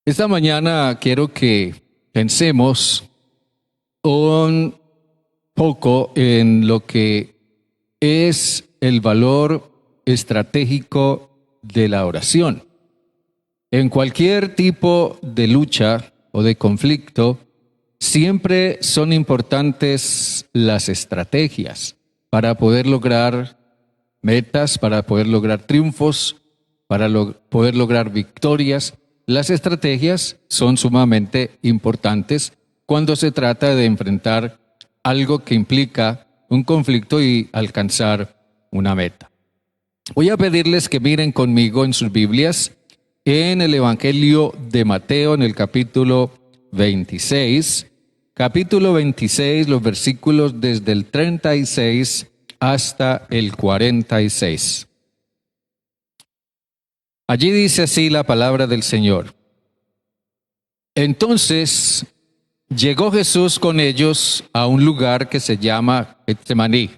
Esta mañana quiero que pensemos un poco en lo que es el valor estratégico de la oración. En cualquier tipo de lucha o de conflicto, siempre son importantes las estrategias para poder lograr metas, para poder lograr triunfos, para poder lograr victorias. Las estrategias son sumamente importantes cuando se trata de enfrentar algo que implica un conflicto y alcanzar una meta. Voy a pedirles que miren conmigo en sus Biblias en el Evangelio de Mateo, en el capítulo 26. Capítulo 26, los versículos desde el 36 hasta el 46. Allí dice así la palabra del Señor. Entonces llegó Jesús con ellos a un lugar que se llama Getsemaní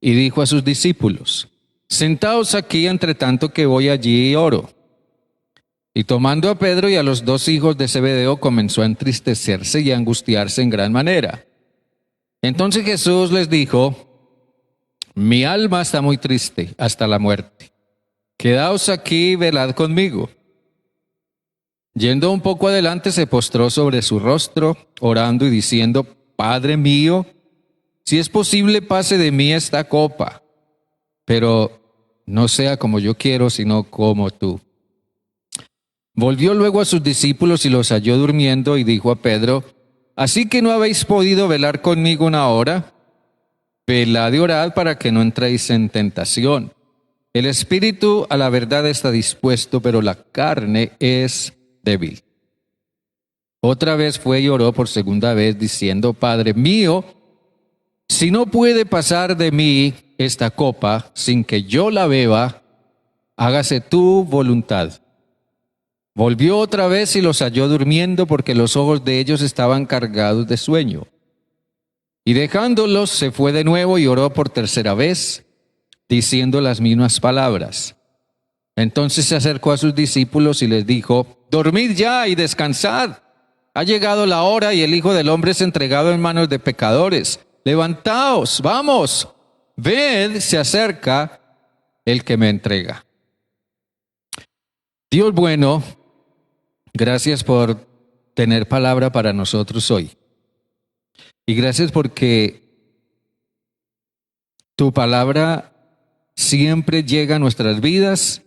y dijo a sus discípulos: sentaos aquí entre tanto que voy allí y oro. Y tomando a Pedro y a los dos hijos de Zebedeo, comenzó a entristecerse y a angustiarse en gran manera. Entonces Jesús les dijo: mi alma está muy triste hasta la muerte. Quedaos aquí y velad conmigo. Yendo un poco adelante, se postró sobre su rostro, orando y diciendo: Padre mío, si es posible, pase de mí esta copa, pero no sea como yo quiero, sino como tú. Volvió luego a sus discípulos y los halló durmiendo y dijo a Pedro: ¿así que no habéis podido velar conmigo una hora? Velad y orad para que no entréis en tentación. El espíritu a la verdad está dispuesto, pero la carne es débil. Otra vez fue y oró por segunda vez, diciendo: Padre mío, si no puede pasar de mí esta copa sin que yo la beba, hágase tu voluntad. Volvió otra vez y los halló durmiendo, porque los ojos de ellos estaban cargados de sueño. Y dejándolos, se fue de nuevo y oró por tercera vez, diciendo las mismas palabras. Entonces se acercó a sus discípulos y les dijo: dormid ya y descansad. Ha llegado la hora y el Hijo del Hombre es entregado en manos de pecadores. Levantaos, vamos, ved, se acerca el que me entrega. Dios bueno, gracias por tener palabra para nosotros hoy. Y gracias porque tu palabra siempre llega a nuestras vidas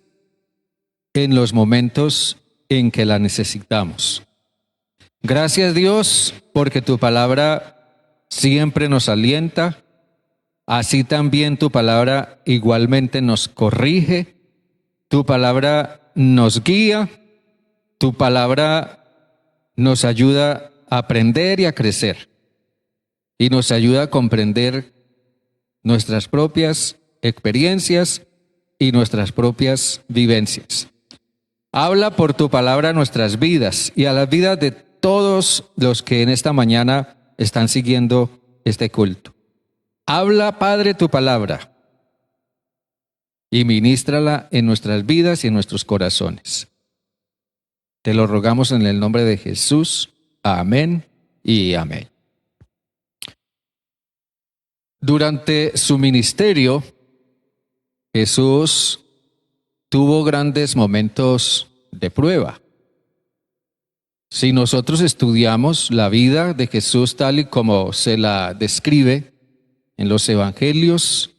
en los momentos en que la necesitamos. Gracias, Dios, porque tu palabra siempre nos alienta. Así también tu palabra igualmente nos corrige. Tu palabra nos guía. Tu palabra nos ayuda a aprender y a crecer. Y nos ayuda a comprender nuestras propias experiencias y nuestras propias vivencias. Habla por tu palabra a nuestras vidas y a las vidas de todos los que en esta mañana están siguiendo este culto. Habla, Padre, tu palabra y ministrala en nuestras vidas y en nuestros corazones. Te lo rogamos en el nombre de Jesús. Amén y amén. Durante su ministerio, Jesús tuvo grandes momentos de prueba. Si nosotros estudiamos la vida de Jesús tal y como se la describe en los evangelios,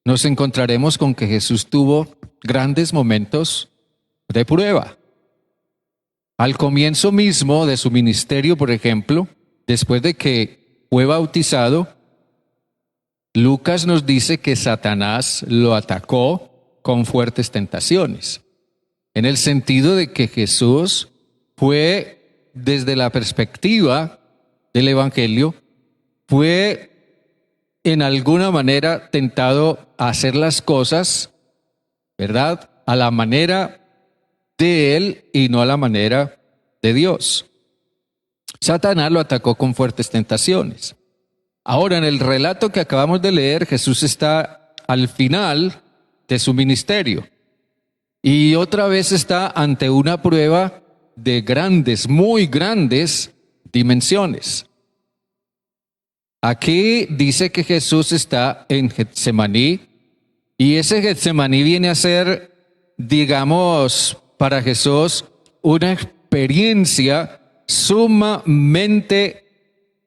nos encontraremos con que Jesús tuvo grandes momentos de prueba. Al comienzo mismo de su ministerio, por ejemplo, después de que fue bautizado, Lucas nos dice que Satanás lo atacó con fuertes tentaciones, en el sentido de que Jesús fue, desde la perspectiva del Evangelio, fue en alguna manera tentado a hacer las cosas, ¿verdad?, a la manera de él y no a la manera de Dios. Satanás lo atacó con fuertes tentaciones. Ahora, en el relato que acabamos de leer, Jesús está al final de su ministerio y otra vez está ante una prueba de grandes, muy grandes dimensiones. Aquí dice que Jesús está en Getsemaní y ese Getsemaní viene a ser, digamos, para Jesús una experiencia sumamente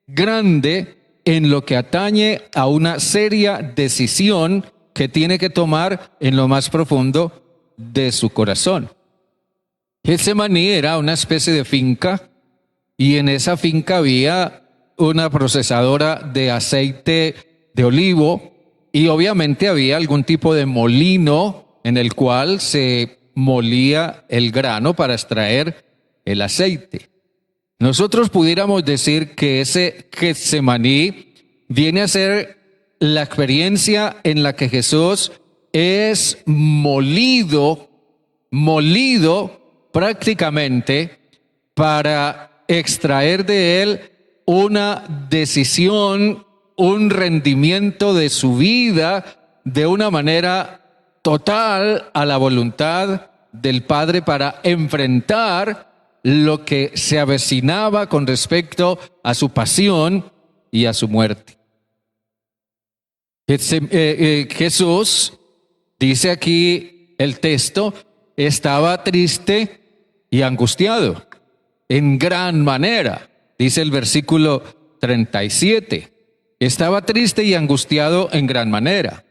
grande en lo que atañe a una seria decisión que tiene que tomar en lo más profundo de su corazón. Getsemaní era una especie de finca y en esa finca había una procesadora de aceite de olivo y obviamente había algún tipo de molino en el cual se molía el grano para extraer el aceite. Nosotros pudiéramos decir que ese Getsemaní viene a ser la experiencia en la que Jesús es molido prácticamente para extraer de él una decisión, un rendimiento de su vida de una manera total a la voluntad del Padre para enfrentar lo que se avecinaba con respecto a su pasión y a su muerte. Jesús, dice aquí el texto, estaba triste y angustiado en gran manera. Dice el versículo 37. Estaba triste y angustiado en gran manera.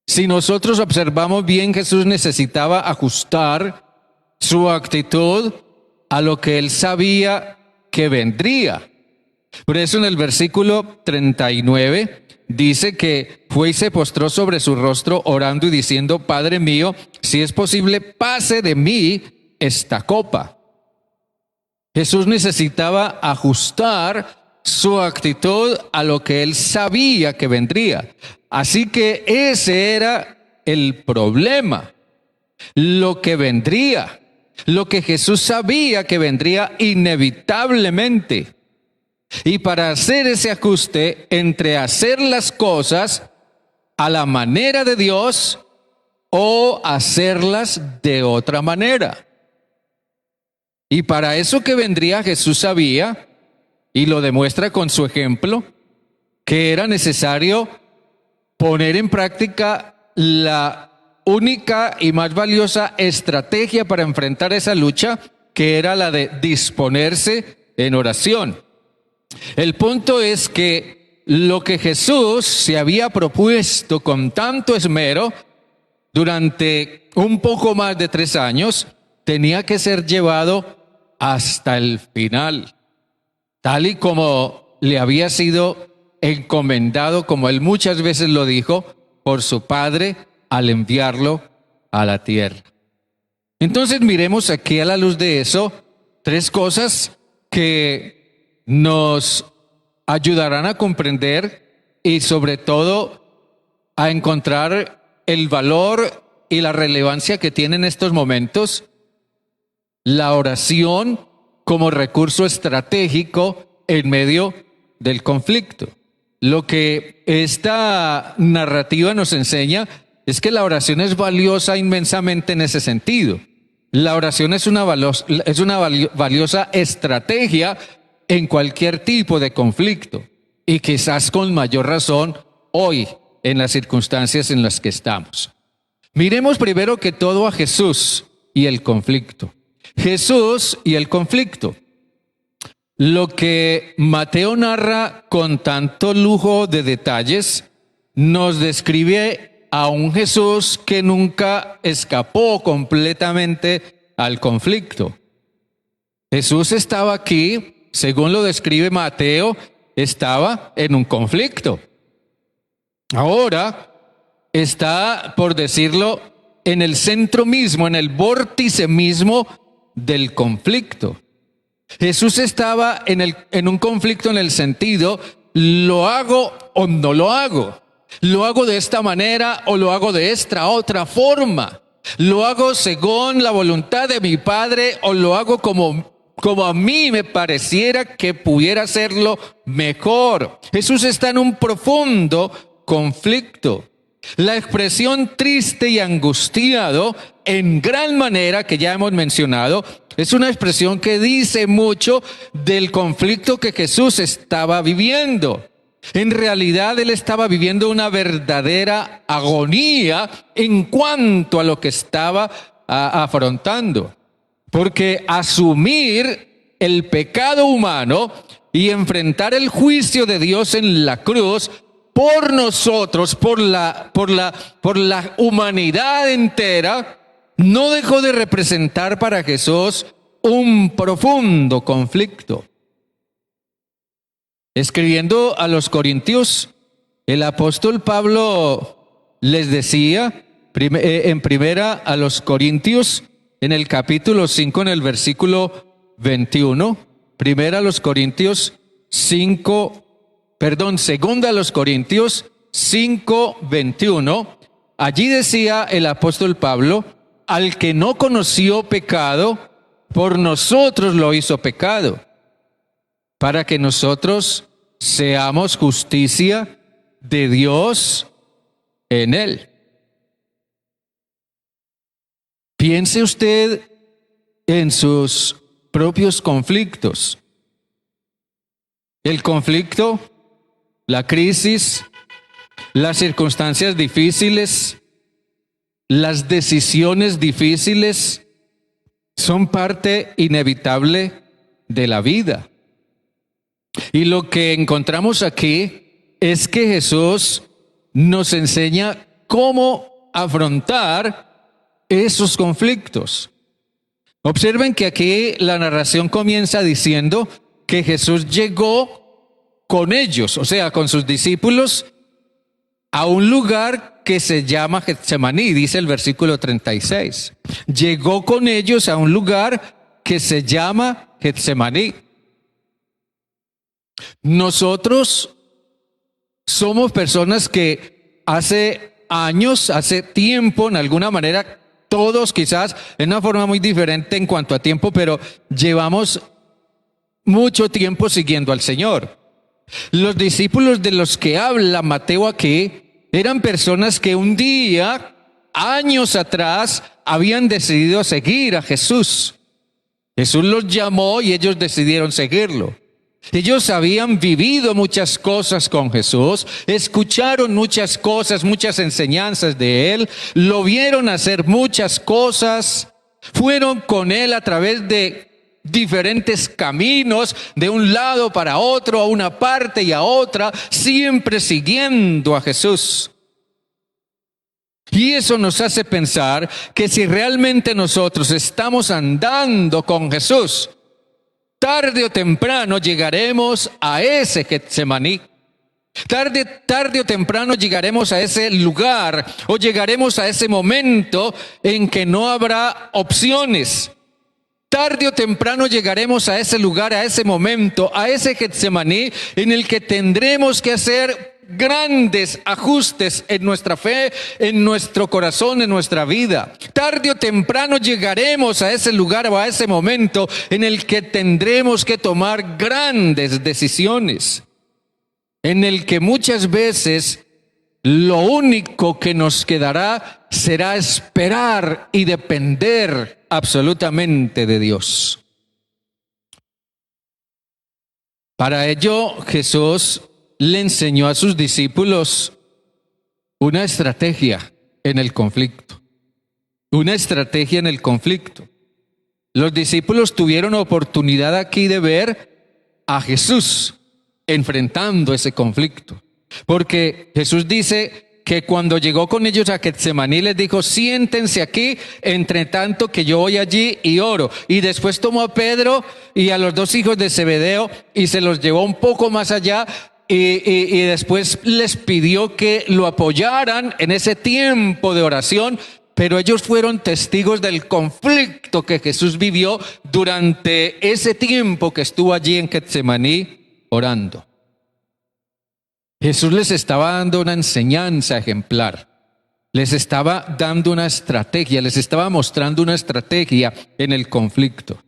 Si nosotros observamos bien, Jesús necesitaba ajustar su actitud a lo que él sabía que vendría. Por eso en el versículo 39 dice que fue y se postró sobre su rostro orando y diciendo: Padre mío, si es posible, pase de mí esta copa. Jesús necesitaba ajustar su actitud a lo que él sabía que vendría. Así que ese era el problema, lo que vendría, lo que Jesús sabía que vendría inevitablemente. Y para hacer ese ajuste entre hacer las cosas a la manera de Dios o hacerlas de otra manera. Y para eso que vendría, Jesús sabía, y lo demuestra con su ejemplo, que era necesario poner en práctica la única y más valiosa estrategia para enfrentar esa lucha, que era la de disponerse en oración. El punto es que lo que Jesús se había propuesto con tanto esmero durante un poco más de 3 años tenía que ser llevado hasta el final, tal y como le había sido encomendado, como él muchas veces lo dijo, por su Padre al enviarlo a la tierra. Entonces miremos aquí a la luz de eso 3 cosas que nos ayudarán a comprender y sobre todo a encontrar el valor y la relevancia que tiene en estos momentos la oración como recurso estratégico en medio del conflicto. Lo que esta narrativa nos enseña es que la oración es valiosa inmensamente en ese sentido. La oración es una valiosa estrategia en cualquier tipo de conflicto y quizás con mayor razón hoy en las circunstancias en las que estamos. Miremos primero que todo a Jesús y el conflicto. Jesús y el conflicto. Lo que Mateo narra con tanto lujo de detalles nos describe a un Jesús que nunca escapó completamente al conflicto. Jesús estaba aquí, según lo describe Mateo, estaba en un conflicto. Ahora está, por decirlo, en el centro mismo, en el vórtice mismo del conflicto. Jesús estaba en un conflicto en el sentido, ¿lo hago o no lo hago? ¿Lo hago de esta manera o lo hago de esta otra forma? ¿Lo hago según la voluntad de mi Padre o lo hago como como a mí me pareciera que pudiera hacerlo mejor. Jesús está en un profundo conflicto. La expresión triste y angustiado, en gran manera, que ya hemos mencionado, es una expresión que dice mucho del conflicto que Jesús estaba viviendo. En realidad, él estaba viviendo una verdadera agonía en cuanto a lo que estaba afrontando. Porque asumir el pecado humano y enfrentar el juicio de Dios en la cruz por nosotros, por la humanidad entera, no dejó de representar para Jesús un profundo conflicto. Escribiendo a los Corintios, el apóstol Pablo les decía, en primera a los Corintios, en el capítulo 5, en el versículo 21, segunda a los Corintios 5, 21, allí decía el apóstol Pablo, al que no conoció pecado, por nosotros lo hizo pecado, para que nosotros seamos justicia de Dios en él. Piense usted en sus propios conflictos. El conflicto, la crisis, las circunstancias difíciles, las decisiones difíciles son parte inevitable de la vida. Y lo que encontramos aquí es que Jesús nos enseña cómo afrontar esos conflictos. Observen que aquí la narración comienza diciendo que Jesús llegó con ellos, o sea, con sus discípulos, a un lugar que se llama Getsemaní, dice el versículo 36. Llegó con ellos a un lugar que se llama Getsemaní. Nosotros somos personas que hace años, hace tiempo, en alguna manera, todos quizás en una forma muy diferente en cuanto a tiempo, pero llevamos mucho tiempo siguiendo al Señor. Los discípulos de los que habla Mateo aquí eran personas que un día, años atrás, habían decidido seguir a Jesús. Jesús los llamó y ellos decidieron seguirlo. Ellos habían vivido muchas cosas con Jesús, escucharon muchas cosas, muchas enseñanzas de Él, lo vieron hacer muchas cosas, fueron con Él a través de diferentes caminos, de un lado para otro, a una parte y a otra, siempre siguiendo a Jesús. Y eso nos hace pensar que si realmente nosotros estamos andando con Jesús, tarde o temprano llegaremos a ese Getsemaní. Tarde o temprano llegaremos a ese lugar o llegaremos a ese momento en que no habrá opciones. Tarde o temprano llegaremos a ese lugar, a ese momento, a ese Getsemaní en el que tendremos que hacer grandes ajustes en nuestra fe, en nuestro corazón, en nuestra vida. Tarde o temprano llegaremos a ese lugar o a ese momento en el que tendremos que tomar grandes decisiones, en el que muchas veces lo único que nos quedará será esperar y depender absolutamente de Dios. Para ello, Jesús le enseñó a sus discípulos una estrategia en el conflicto. Una estrategia en el conflicto. Los discípulos tuvieron oportunidad aquí de ver a Jesús enfrentando ese conflicto. Porque Jesús dice que cuando llegó con ellos a Getsemaní les dijo: siéntense aquí, entre tanto que yo voy allí y oro. Y después tomó a Pedro y a los dos hijos de Zebedeo y se los llevó un poco más allá. Y después les pidió que lo apoyaran en ese tiempo de oración, pero ellos fueron testigos del conflicto que Jesús vivió durante ese tiempo que estuvo allí en Getsemaní orando. Jesús les estaba dando una enseñanza ejemplar, les estaba dando una estrategia, les estaba mostrando una estrategia en el conflicto.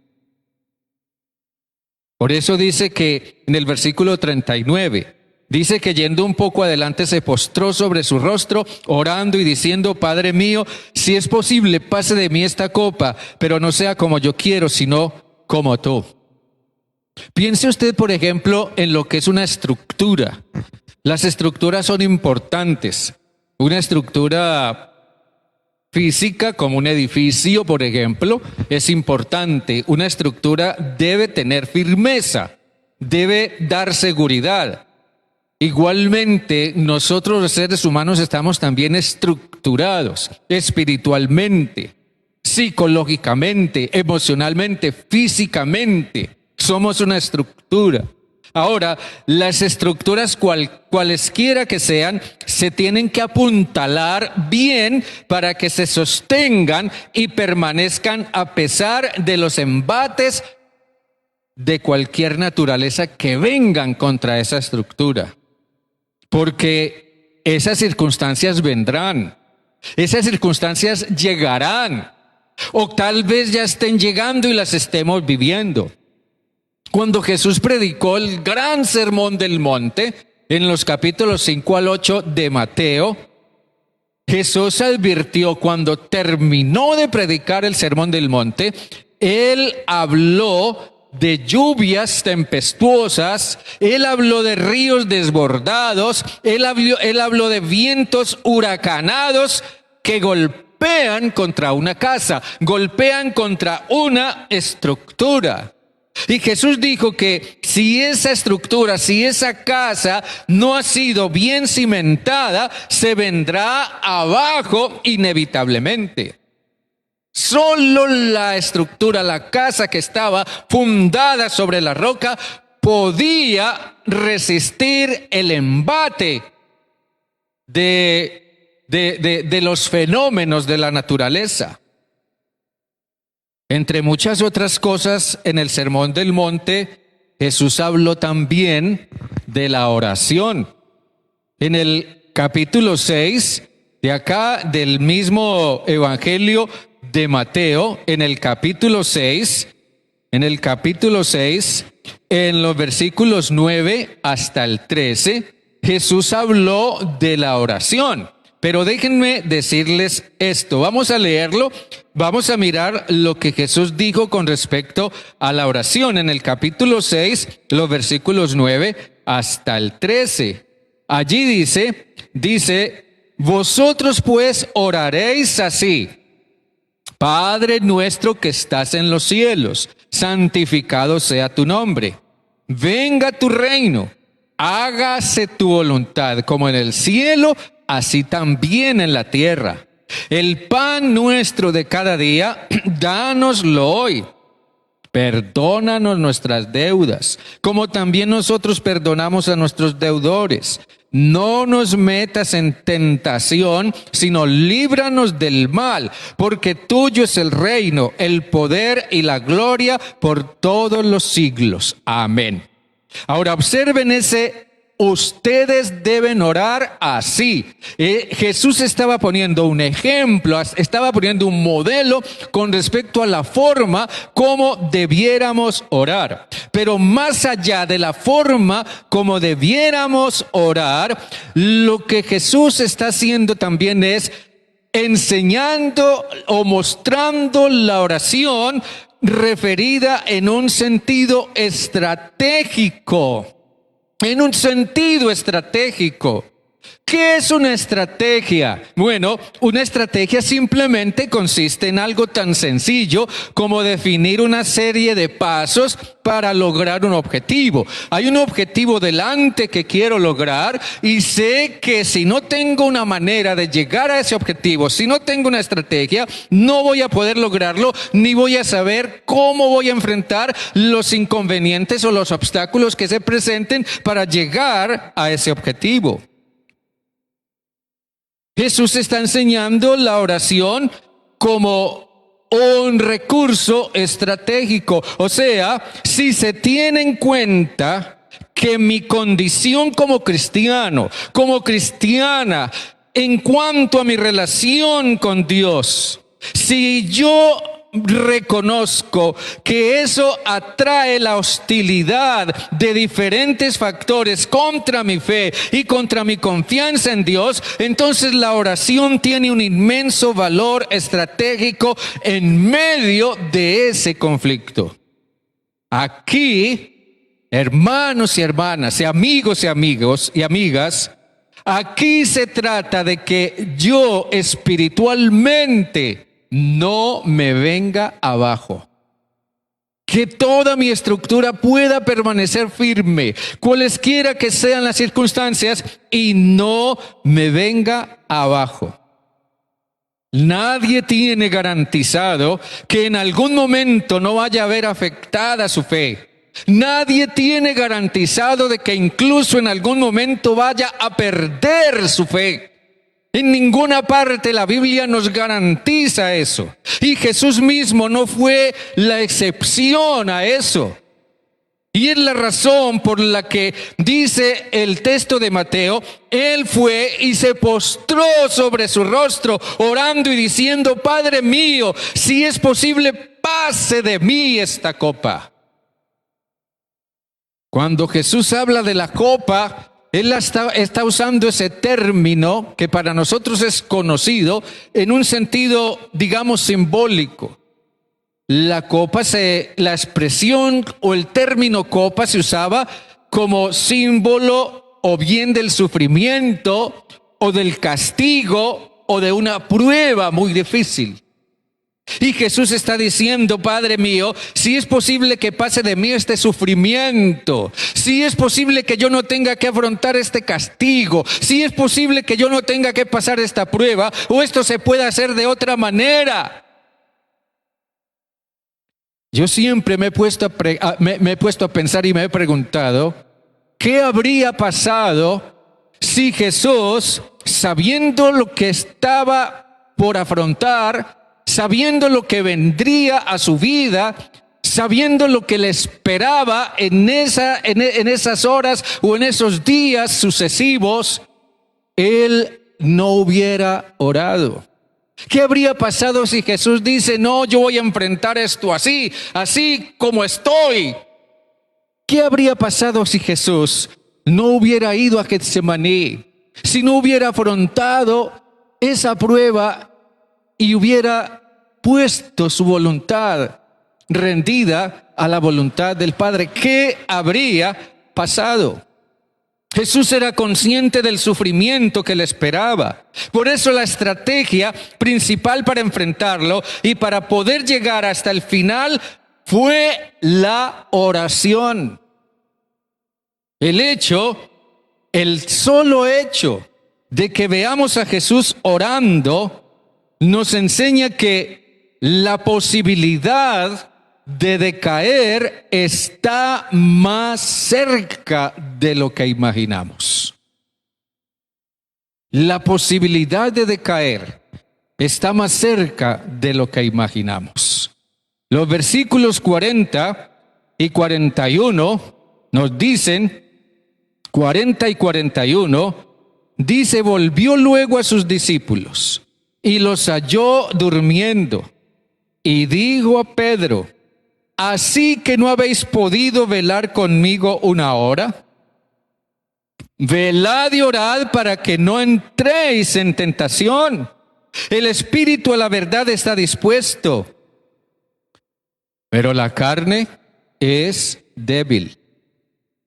Por eso dice que en el versículo 39, dice que yendo un poco adelante se postró sobre su rostro, orando y diciendo: Padre mío, si es posible, pase de mí esta copa, pero no sea como yo quiero, sino como tú. Piense usted, por ejemplo, en lo que es una estructura. Las estructuras son importantes. Una estructura física, como un edificio, por ejemplo, es importante. Una estructura debe tener firmeza, debe dar seguridad. Igualmente, nosotros los seres humanos estamos también estructurados espiritualmente, psicológicamente, emocionalmente, físicamente. Somos una estructura. Ahora, las estructuras cualesquiera que sean, se tienen que apuntalar bien para que se sostengan y permanezcan a pesar de los embates de cualquier naturaleza que vengan contra esa estructura. Porque esas circunstancias vendrán, esas circunstancias llegarán, o tal vez ya estén llegando y las estemos viviendo. Cuando Jesús predicó el gran sermón del monte, en los capítulos 5 al 8 de Mateo, Jesús advirtió cuando terminó de predicar el sermón del monte, Él habló de lluvias tempestuosas, Él habló de ríos desbordados, Él habló de vientos huracanados que golpean contra una casa, golpean contra una estructura. Y Jesús dijo que si esa estructura, si esa casa no ha sido bien cimentada, se vendrá abajo inevitablemente. Solo la estructura, la casa que estaba fundada sobre la roca, podía resistir el embate de los fenómenos de la naturaleza. Entre muchas otras cosas, en el Sermón del Monte, Jesús habló también de la oración. En el capítulo 6, de acá, del mismo Evangelio de Mateo, en el capítulo 6, en los versículos 9 hasta el 13, Jesús habló de la oración. Pero déjenme decirles esto, vamos a leerlo, vamos a mirar lo que Jesús dijo con respecto a la oración en el capítulo 6, los versículos 9 hasta el 13. Allí dice, vosotros pues oraréis así: Padre nuestro que estás en los cielos, santificado sea tu nombre. Venga tu reino, hágase tu voluntad como en el cielo, así también en la tierra. El pan nuestro de cada día, dánoslo hoy. Perdónanos nuestras deudas, como también nosotros perdonamos a nuestros deudores. No nos metas en tentación, sino líbranos del mal, porque tuyo es el reino, el poder y la gloria por todos los siglos. Amén. Ahora observen ustedes deben orar así. Jesús estaba poniendo un ejemplo, estaba poniendo un modelo con respecto a la forma como debiéramos orar. Pero más allá de la forma como debiéramos orar, lo que Jesús está haciendo también es enseñando o mostrando la oración referida en un sentido estratégico. En un sentido estratégico. ¿Qué es una estrategia? Bueno, una estrategia simplemente consiste en algo tan sencillo como definir una serie de pasos para lograr un objetivo. Hay un objetivo delante que quiero lograr y sé que si no tengo una manera de llegar a ese objetivo, si no tengo una estrategia, no voy a poder lograrlo, ni voy a saber cómo voy a enfrentar los inconvenientes o los obstáculos que se presenten para llegar a ese objetivo. Jesús está enseñando la oración como un recurso estratégico. O sea, si se tiene en cuenta que mi condición como cristiano, como cristiana, en cuanto a mi relación con Dios, si yo reconozco que eso atrae la hostilidad de diferentes factores contra mi fe y contra mi confianza en Dios, entonces la oración tiene un inmenso valor estratégico en medio de ese conflicto. Aquí, hermanos y hermanas, y amigos y amigas, aquí se trata de que yo espiritualmente no me venga abajo. Que toda mi estructura pueda permanecer firme, cualesquiera que sean las circunstancias, y no me venga abajo. Nadie tiene garantizado que en algún momento no vaya a ver afectada su fe. Nadie tiene garantizado de que incluso en algún momento vaya a perder su fe. En ninguna parte la Biblia nos garantiza eso. Y Jesús mismo no fue la excepción a eso. Y es la razón por la que dice el texto de Mateo, Él fue y se postró sobre su rostro, orando y diciendo, Padre mío, si es posible, pase de mí esta copa. Cuando Jesús habla de la copa, Él está usando ese término que para nosotros es conocido en un sentido, digamos, simbólico. La expresión o el término copa se usaba como símbolo o bien del sufrimiento o del castigo o de una prueba muy difícil. Y Jesús está diciendo, Padre mío, si es posible que pase de mí este sufrimiento, si es posible que yo no tenga que afrontar este castigo, si es posible que yo no tenga que pasar esta prueba, o esto se puede hacer de otra manera. Yo siempre me he puesto a pensar y me he preguntado, ¿qué habría pasado si Jesús, sabiendo lo que estaba por afrontar, sabiendo lo que vendría a su vida, sabiendo lo que le esperaba en esas horas o en esos días sucesivos, Él no hubiera orado? ¿Qué habría pasado si Jesús dice, no, yo voy a enfrentar esto así como estoy? ¿Qué habría pasado si Jesús no hubiera ido a Getsemaní, si no hubiera afrontado esa prueba y hubiera puesto su voluntad rendida a la voluntad del Padre? ¿Qué habría pasado? Jesús era consciente del sufrimiento que le esperaba. Por eso la estrategia principal para enfrentarlo y para poder llegar hasta el final fue la oración. El solo hecho de que veamos a Jesús orando nos enseña que la posibilidad de decaer está más cerca de lo que imaginamos. La posibilidad de decaer está más cerca de lo que imaginamos. Los versículos 40 y 41 nos dicen, 40 y 41, dice, volvió luego a sus discípulos y los halló durmiendo y dijo a Pedro, ¿así que no habéis podido velar conmigo una hora? Velad y orad para que no entréis en tentación. El espíritu a la verdad está dispuesto, pero la carne es débil.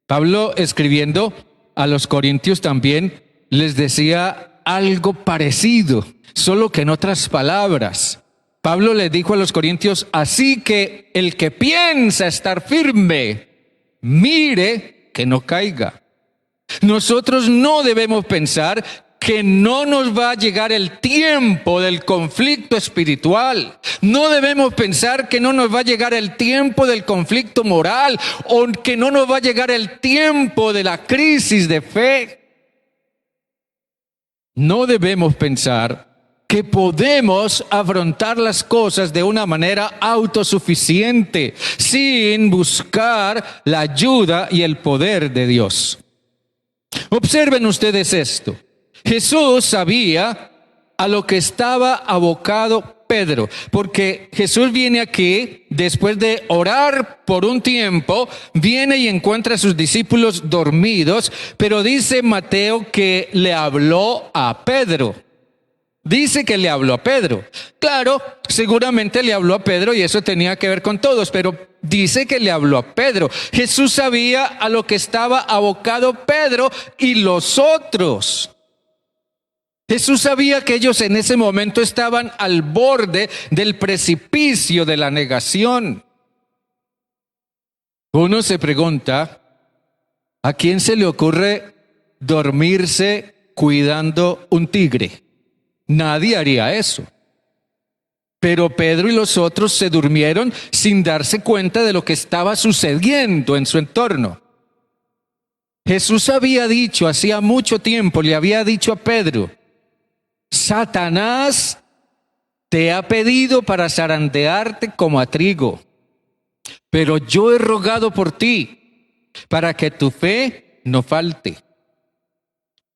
Pablo, escribiendo a los corintios, también les decía algo parecido, solo que en otras palabras. Pablo le dijo a los corintios, así que el que piensa estar firme, mire que no caiga. Nosotros no debemos pensar que no nos va a llegar el tiempo del conflicto espiritual. No debemos pensar que no nos va a llegar el tiempo del conflicto moral o que no nos va a llegar el tiempo de la crisis de fe. No debemos pensar que podemos afrontar las cosas de una manera autosuficiente, sin buscar la ayuda y el poder de Dios. Observen ustedes esto. Jesús sabía a lo que estaba abocado Pedro, porque Jesús viene aquí, después de orar por un tiempo, viene y encuentra a sus discípulos dormidos, pero dice Mateo que le habló a Pedro. Dice que le habló a Pedro. Claro, seguramente le habló a Pedro y eso tenía que ver con todos, pero dice que le habló a Pedro. Jesús sabía a lo que estaba abocado Pedro y los otros. Jesús sabía que ellos en ese momento estaban al borde del precipicio de la negación. Uno se pregunta, ¿a quién se le ocurre dormirse cuidando un tigre? Nadie haría eso. Pero Pedro y los otros se durmieron sin darse cuenta de lo que estaba sucediendo en su entorno. Jesús había dicho, hacía mucho tiempo, le había dicho a Pedro, Satanás te ha pedido para zarandearte como a trigo, pero yo he rogado por ti para que tu fe no falte.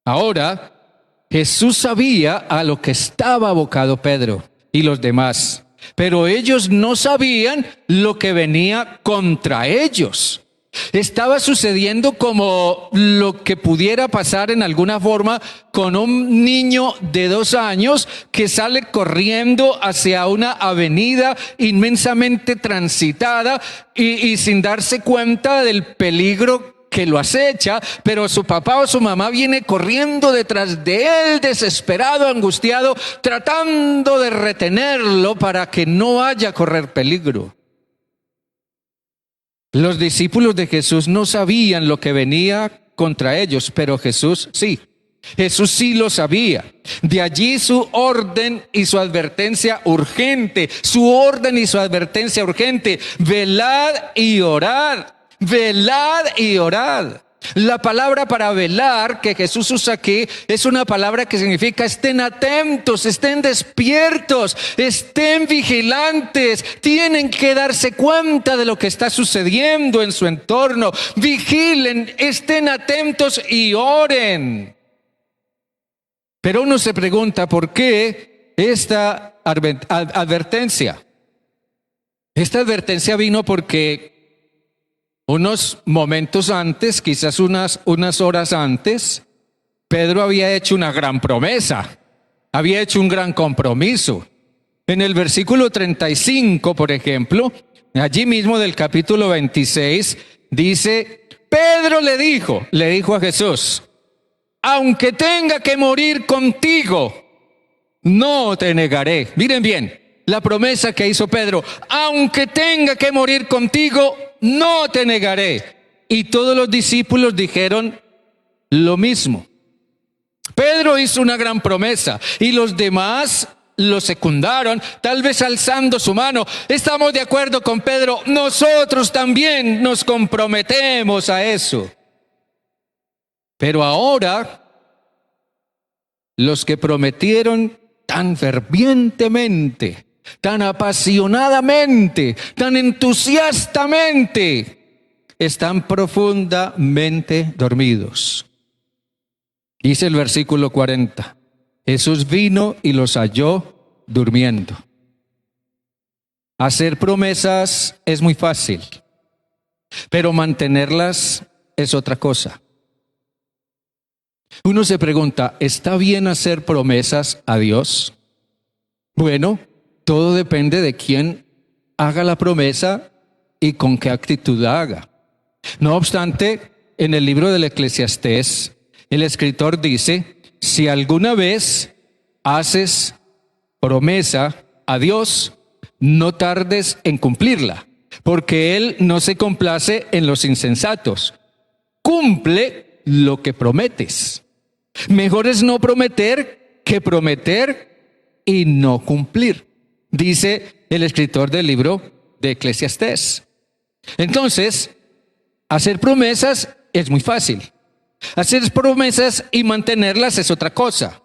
Ahora, Jesús sabía a lo que estaba abocado Pedro y los demás, pero ellos no sabían lo que venía contra ellos. Estaba sucediendo como lo que pudiera pasar en alguna forma con un niño de 2 años que sale corriendo hacia una avenida inmensamente transitada y sin darse cuenta del peligro que lo acecha, pero su papá o su mamá viene corriendo detrás de él, desesperado, angustiado, tratando de retenerlo para que no vaya a correr peligro. Los discípulos de Jesús no sabían lo que venía contra ellos, pero Jesús sí. Jesús sí lo sabía. De allí su orden y su advertencia urgente. Su orden y su advertencia urgente. Velad y orad. Velad y orad. La palabra para velar que Jesús usa aquí es una palabra que significa estén atentos, estén despiertos, estén vigilantes, tienen que darse cuenta de lo que está sucediendo en su entorno, vigilen, estén atentos y oren. Pero uno se pregunta, ¿por qué esta advertencia? Esta advertencia vino porque unos momentos antes, quizás unas horas antes, Pedro había hecho una gran promesa, había hecho un gran compromiso. En el versículo 35, por ejemplo, allí mismo del capítulo 26, dice, Pedro le dijo a Jesús, aunque tenga que morir contigo, no te negaré. Miren bien, la promesa que hizo Pedro, aunque tenga que morir contigo, no te negaré. Y todos los discípulos dijeron lo mismo. Pedro hizo una gran promesa y los demás lo secundaron, tal vez alzando su mano. Estamos de acuerdo con Pedro, nosotros también nos comprometemos a eso. Pero ahora, los que prometieron tan fervientemente, tan apasionadamente, tan entusiastamente, están profundamente dormidos. Dice el versículo 40, Jesús vino y los halló durmiendo. Hacer promesas es muy fácil, pero mantenerlas es otra cosa. Uno se pregunta, ¿está bien hacer promesas a Dios? Bueno, todo depende de quién haga la promesa y con qué actitud la haga. No obstante, en el libro del Eclesiastés, el escritor dice, si alguna vez haces promesa a Dios, no tardes en cumplirla, porque Él no se complace en los insensatos. Cumple lo que prometes. Mejor es no prometer que prometer y no cumplir, dice el escritor del libro de Eclesiastés. Entonces, hacer promesas es muy fácil. Hacer promesas y mantenerlas es otra cosa.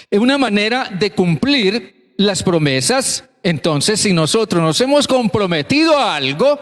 Es una manera de cumplir las promesas. Entonces, si nosotros nos hemos comprometido a algo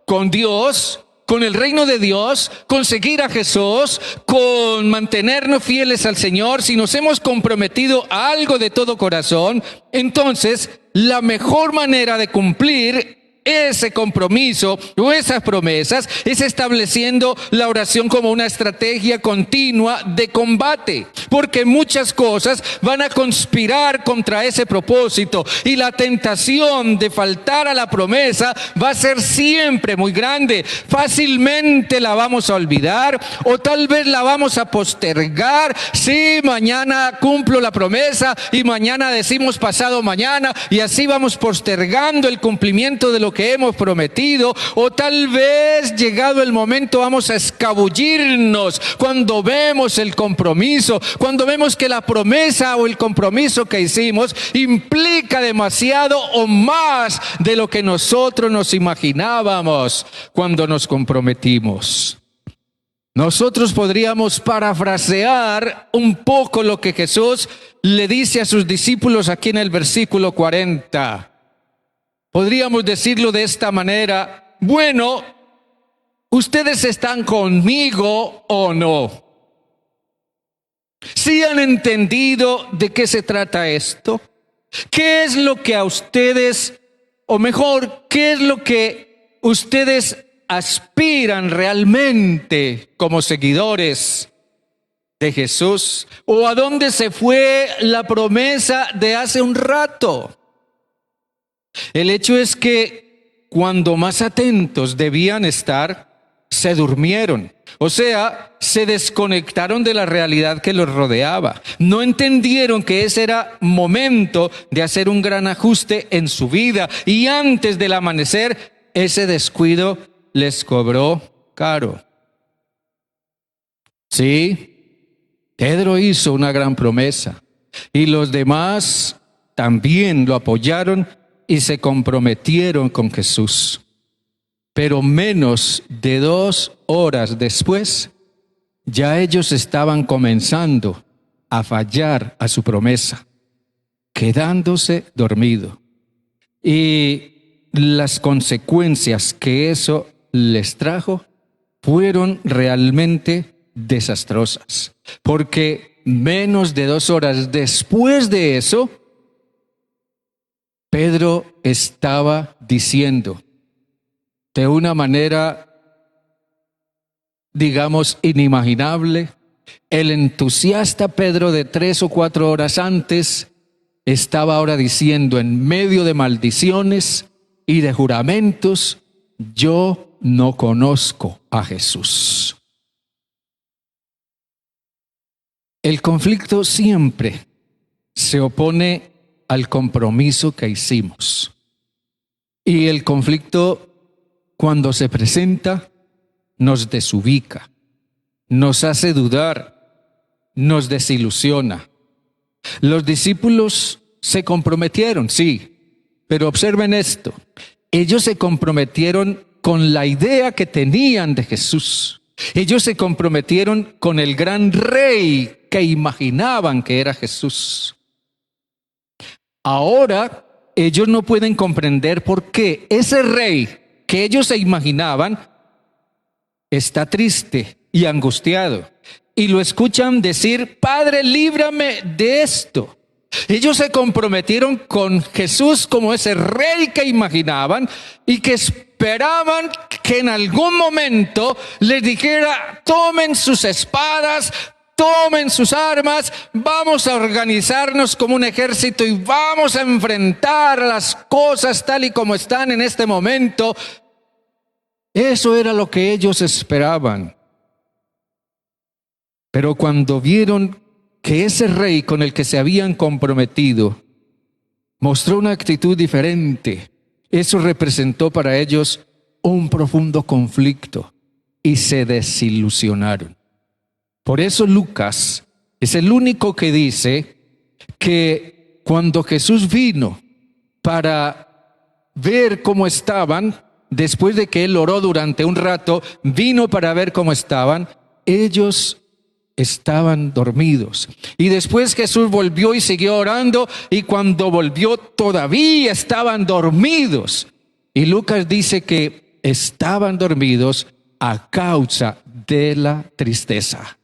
con Dios, con el reino de Dios, con seguir a Jesús, con mantenernos fieles al Señor, si nos hemos comprometido a algo de todo corazón, entonces la mejor manera de cumplir ese compromiso o esas promesas es estableciendo la oración como una estrategia continua de combate, porque muchas cosas van a conspirar contra ese propósito y la tentación de faltar a la promesa va a ser siempre muy grande. Fácilmente la vamos a olvidar o tal vez la vamos a postergar. Sí, mañana cumplo la promesa y mañana decimos pasado mañana, y así vamos postergando el cumplimiento de lo que hemos prometido, o tal vez llegado el momento vamos a escabullirnos cuando vemos el compromiso, cuando vemos que la promesa o el compromiso que hicimos implica demasiado o más de lo que nosotros nos imaginábamos cuando nos comprometimos. Nosotros podríamos parafrasear un poco lo que Jesús le dice a sus discípulos aquí en el versículo 40. Podríamos decirlo de esta manera: bueno, ¿ustedes están conmigo o no? ¿Sí han entendido de qué se trata esto? ¿Qué es lo que a ustedes, o mejor, qué es lo que ustedes aspiran realmente como seguidores de Jesús? ¿O a dónde se fue la promesa de hace un rato? El hecho es que cuando más atentos debían estar, se durmieron. O sea, se desconectaron de la realidad que los rodeaba. No entendieron que ese era momento de hacer un gran ajuste en su vida. Y antes del amanecer, ese descuido les cobró caro. Sí, Pedro hizo una gran promesa y los demás también lo apoyaron y se comprometieron con Jesús. Pero menos de 2 horas después, ya ellos estaban comenzando a fallar a su promesa, quedándose dormidos. Y las consecuencias que eso les trajo fueron realmente desastrosas, porque menos de 2 horas después de eso, Pedro estaba diciendo de una manera, digamos, inimaginable. El entusiasta Pedro de 3 o 4 horas antes estaba ahora diciendo, en medio de maldiciones y de juramentos: yo no conozco a Jesús. El conflicto siempre se opone al compromiso que hicimos. Y el conflicto, cuando se presenta, nos desubica, nos hace dudar, nos desilusiona. Los discípulos se comprometieron, sí, pero observen esto: ellos se comprometieron con la idea que tenían de Jesús. Ellos se comprometieron con el gran rey que imaginaban que era Jesús. Ahora ellos no pueden comprender por qué ese rey que ellos se imaginaban está triste y angustiado. Y lo escuchan decir: Padre, líbrame de esto. Ellos se comprometieron con Jesús como ese rey que imaginaban y que esperaban que en algún momento les dijera: tomen sus espadas, tomen sus armas, vamos a organizarnos como un ejército y vamos a enfrentar las cosas tal y como están en este momento. Eso era lo que ellos esperaban. Pero cuando vieron que ese rey con el que se habían comprometido mostró una actitud diferente, eso representó para ellos un profundo conflicto y se desilusionaron. Por eso Lucas es el único que dice que cuando Jesús vino para ver cómo estaban, después de que él oró durante un rato, vino para ver cómo estaban, ellos estaban dormidos. Y después Jesús volvió y siguió orando, y cuando volvió todavía estaban dormidos. Y Lucas dice que estaban dormidos a causa de la tristeza.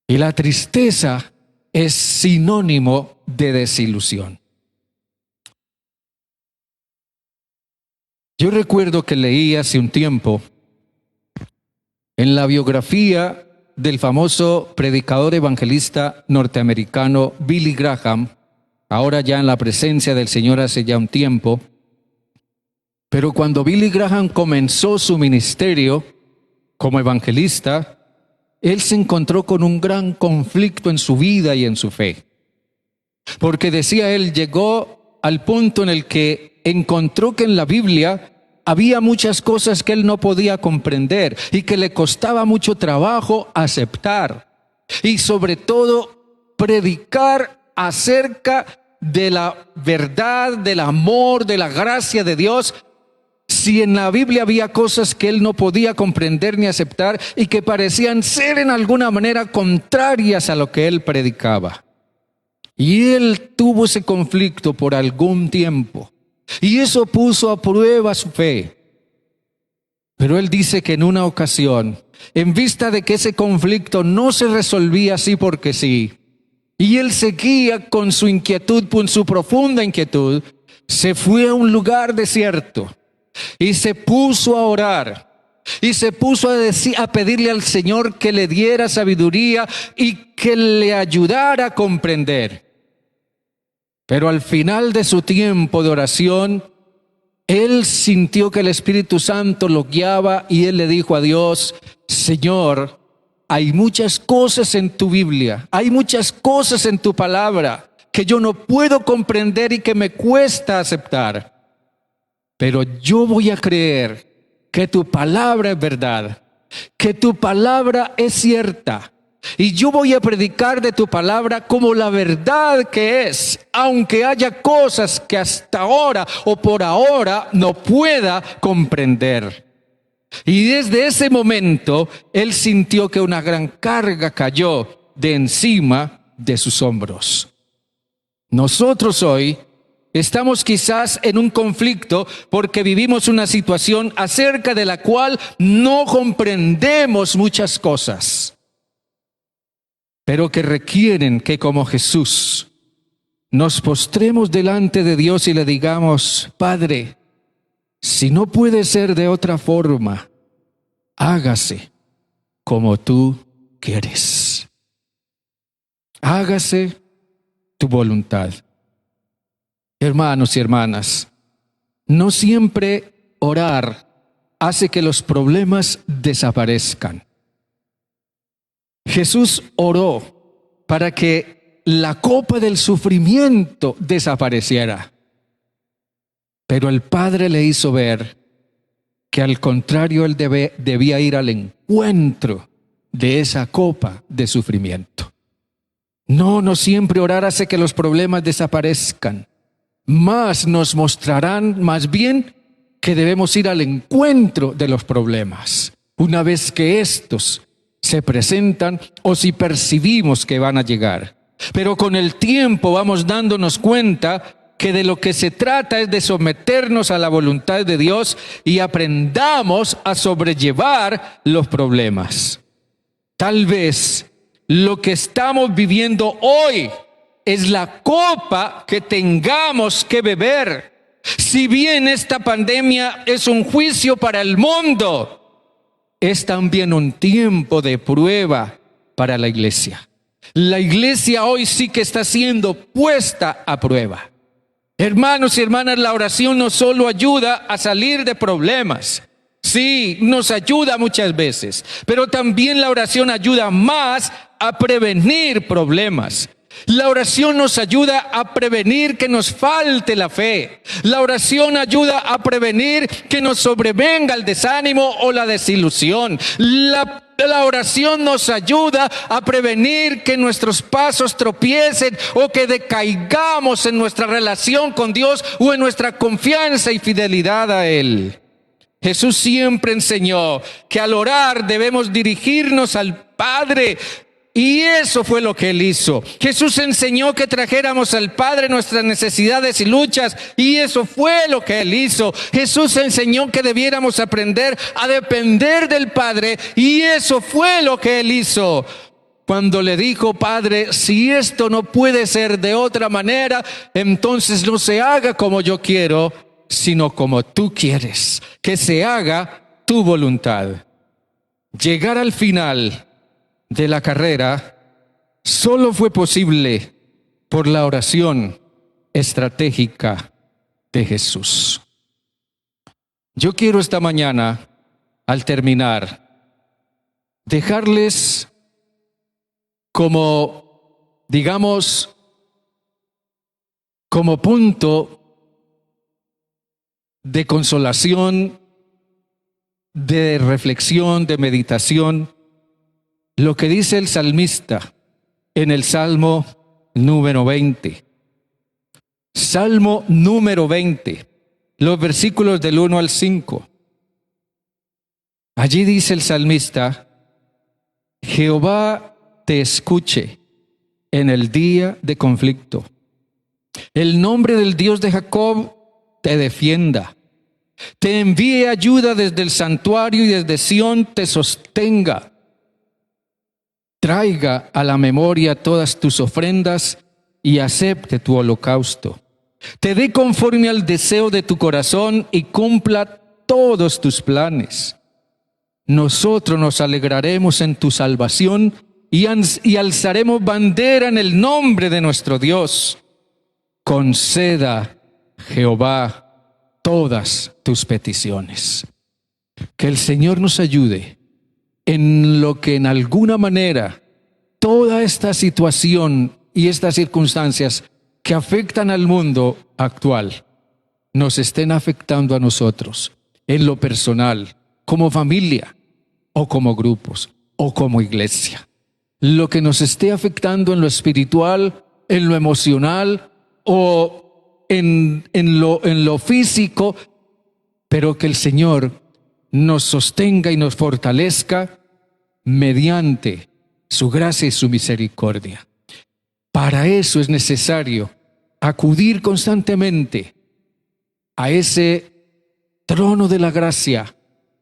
Y la tristeza es sinónimo de desilusión. Yo recuerdo que leí hace un tiempo en la biografía del famoso predicador evangelista norteamericano Billy Graham, ahora ya en la presencia del Señor hace ya un tiempo, pero cuando Billy Graham comenzó su ministerio como evangelista, él se encontró con un gran conflicto en su vida y en su fe. Porque decía él, llegó al punto en el que encontró que en la Biblia había muchas cosas que él no podía comprender y que le costaba mucho trabajo aceptar. Y sobre todo, predicar acerca de la verdad, del amor, de la gracia de Dios, si en la Biblia había cosas que él no podía comprender ni aceptar y que parecían ser en alguna manera contrarias a lo que él predicaba. Y él tuvo ese conflicto por algún tiempo. Y eso puso a prueba su fe. Pero él dice que en una ocasión, en vista de que ese conflicto no se resolvía así porque sí, y él seguía con su inquietud, con su profunda inquietud, se fue a un lugar desierto y se puso a orar. Y se puso a pedirle al Señor que le diera sabiduría y que le ayudara a comprender. Pero al final de su tiempo de oración, él sintió que el Espíritu Santo lo guiaba y él le dijo a Dios: Señor, hay muchas cosas en tu Biblia, hay muchas cosas en tu palabra que yo no puedo comprender y que me cuesta aceptar. Pero yo voy a creer que tu palabra es verdad, que tu palabra es cierta. Y yo voy a predicar de tu palabra como la verdad que es, aunque haya cosas que hasta ahora o por ahora no pueda comprender. Y desde ese momento, él sintió que una gran carga cayó de encima de sus hombros. Nosotros hoy estamos quizás en un conflicto porque vivimos una situación acerca de la cual no comprendemos muchas cosas, pero que requieren que como Jesús nos postremos delante de Dios y le digamos: Padre, si no puede ser de otra forma, hágase como tú quieres. Hágase tu voluntad. Hermanos y hermanas, no siempre orar hace que los problemas desaparezcan. Jesús oró para que la copa del sufrimiento desapareciera. Pero el Padre le hizo ver que al contrario él debía ir al encuentro de esa copa de sufrimiento. No siempre orar hace que los problemas desaparezcan. Más nos mostrarán más bien que debemos ir al encuentro de los problemas una vez que estos se presentan o si percibimos que van a llegar. Pero con el tiempo vamos dándonos cuenta que de lo que se trata es de someternos a la voluntad de Dios y aprendamos a sobrellevar los problemas. Tal vez lo que estamos viviendo hoy es la copa que tengamos que beber. Si bien esta pandemia es un juicio para el mundo, es también un tiempo de prueba para la iglesia. La iglesia hoy sí que está siendo puesta a prueba. Hermanos y hermanas, la oración no solo ayuda a salir de problemas. Sí, nos ayuda muchas veces, pero también la oración ayuda más a prevenir problemas. La oración nos ayuda a prevenir que nos falte la fe. La oración ayuda a prevenir que nos sobrevenga el desánimo o la desilusión. La oración nos ayuda a prevenir que nuestros pasos tropiecen o que decaigamos en nuestra relación con Dios o en nuestra confianza y fidelidad a Él. Jesús siempre enseñó que al orar debemos dirigirnos al Padre y eso fue lo que Él hizo. Jesús enseñó que trajéramos al Padre nuestras necesidades y luchas, y eso fue lo que Él hizo. Jesús enseñó que debiéramos aprender a depender del Padre, y eso fue lo que Él hizo. Cuando le dijo: Padre, si esto no puede ser de otra manera, entonces no se haga como yo quiero, sino como tú quieres, que se haga tu voluntad. Llegar al final de la carrera solo fue posible por la oración estratégica de Jesús. Yo quiero esta mañana, al terminar, dejarles como, digamos, como punto de consolación, de reflexión, de meditación, lo que dice el salmista en el Salmo número 20. Salmo número 20, los versículos del 1 al 5. Allí dice el salmista: Jehová te escuche en el día de conflicto. El nombre del Dios de Jacob te defienda. Te envíe ayuda desde el santuario y desde Sión te sostenga. Traiga a la memoria todas tus ofrendas y acepte tu holocausto. Te dé conforme al deseo de tu corazón y cumpla todos tus planes. Nosotros nos alegraremos en tu salvación y alzaremos bandera en el nombre de nuestro Dios. Conceda, Jehová, todas tus peticiones. Que el Señor nos ayude en lo que en alguna manera toda esta situación y estas circunstancias que afectan al mundo actual nos estén afectando a nosotros en lo personal, como familia o como grupos o como iglesia. Lo que nos esté afectando en lo espiritual, en lo emocional o en lo físico, pero que el Señor nos sostenga y nos fortalezca mediante su gracia y su misericordia. Para eso es necesario acudir constantemente a ese trono de la gracia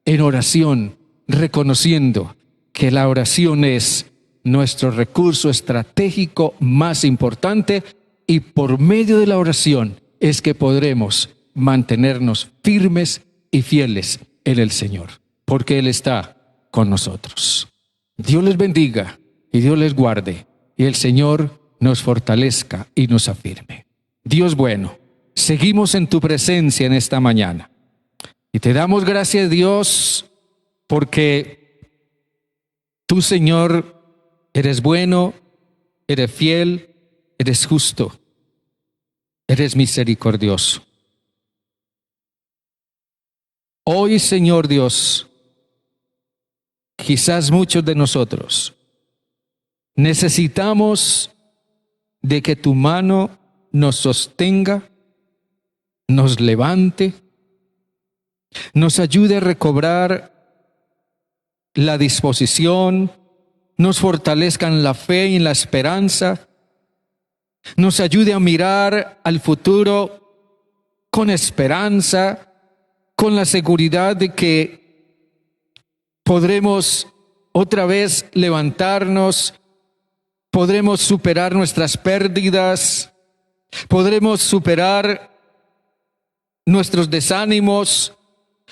en oración, reconociendo que la oración es nuestro recurso estratégico más importante, y por medio de la oración es que podremos mantenernos firmes y fieles en el Señor, porque Él está con nosotros. Dios les bendiga y Dios les guarde, y el Señor nos fortalezca y nos afirme. Dios bueno, seguimos en tu presencia en esta mañana y te damos gracias, Dios, porque tú, Señor, eres bueno, eres fiel, eres justo, eres misericordioso. Hoy, Señor Dios, quizás muchos de nosotros necesitamos de que tu mano nos sostenga, nos levante, nos ayude a recobrar la disposición, nos fortalezca en la fe y en la esperanza, nos ayude a mirar al futuro con esperanza, con la seguridad de que podremos otra vez levantarnos, podremos superar nuestras pérdidas, podremos superar nuestros desánimos,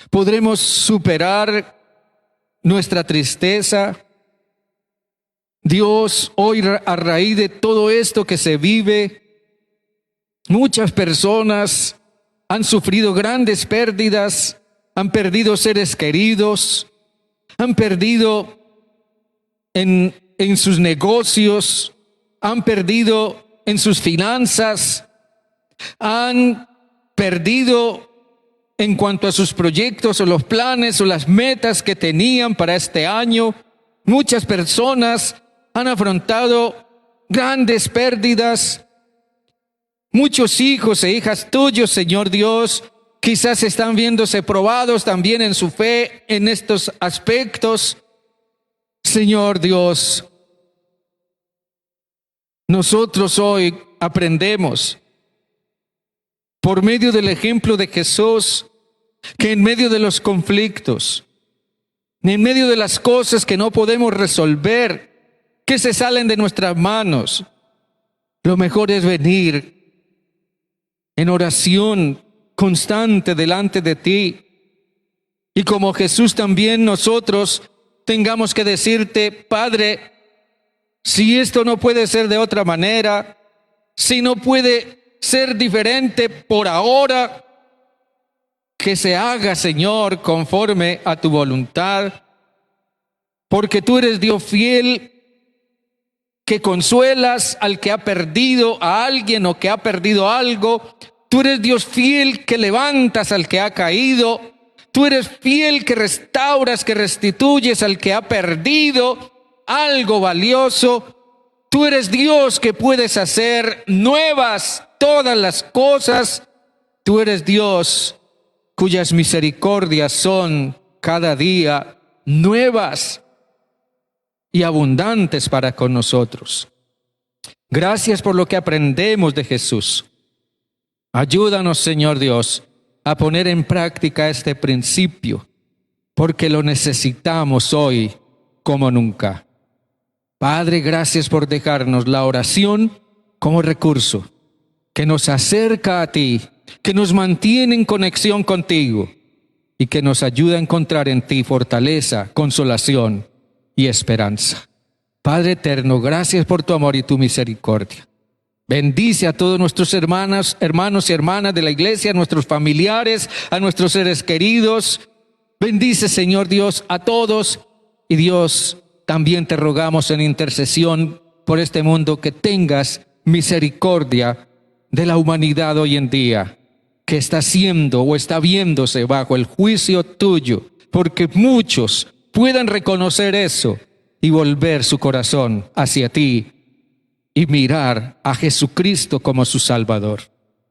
podremos superar nuestra tristeza. Dios, hoy a raíz de todo esto que se vive, muchas personas han sufrido grandes pérdidas, han perdido seres queridos, han perdido en sus negocios, han perdido en sus finanzas, han perdido en cuanto a sus proyectos o los planes o las metas que tenían para este año. Muchas personas han afrontado grandes pérdidas. Muchos hijos e hijas tuyos, Señor Dios, quizás están viéndose probados también en su fe en estos aspectos. Señor Dios, Nosotros hoy aprendemos por medio del ejemplo de Jesús que en medio de los conflictos, en medio de las cosas que no podemos resolver, que se salen de nuestras manos, lo mejor es venir en oración constante delante de ti. Y como Jesús también nosotros tengamos que decirte, Padre, si esto no puede ser de otra manera, si no puede ser diferente por ahora, que se haga, Señor, conforme a tu voluntad, porque tú eres Dios fiel, que consuelas al que ha perdido a alguien o que ha perdido algo. Tú eres Dios fiel, que levantas al que ha caído. Tú eres fiel, que restauras, que restituyes al que ha perdido algo valioso. Tú eres Dios que puedes hacer nuevas todas las cosas. Tú eres Dios cuyas misericordias son cada día nuevas y abundantes para con nosotros. Gracias por lo que aprendemos de Jesús. Ayúdanos, Señor Dios, a poner en práctica este principio, porque lo necesitamos hoy como nunca. Padre, gracias por dejarnos la oración como recurso que nos acerca a ti, que nos mantiene en conexión contigo y que nos ayuda a encontrar en ti fortaleza, consolación y esperanza. Padre eterno, gracias por tu amor y tu misericordia. Bendice a todos nuestros hermanos y hermanas de la iglesia, a nuestros familiares, a nuestros seres queridos. Bendice, Señor Dios, a todos. Y Dios, también te rogamos en intercesión por este mundo que tengas misericordia de la humanidad hoy en día, que está siendo o está viéndose bajo el juicio tuyo, porque muchos puedan reconocer eso y volver su corazón hacia ti y mirar a Jesucristo como su Salvador.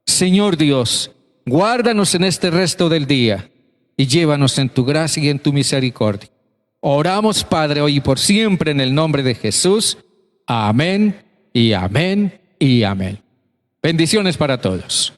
Señor Dios, guárdanos en este resto del día y llévanos en tu gracia y en tu misericordia. Oramos, Padre, hoy y por siempre en el nombre de Jesús. Amén y amén y amén. Bendiciones para todos.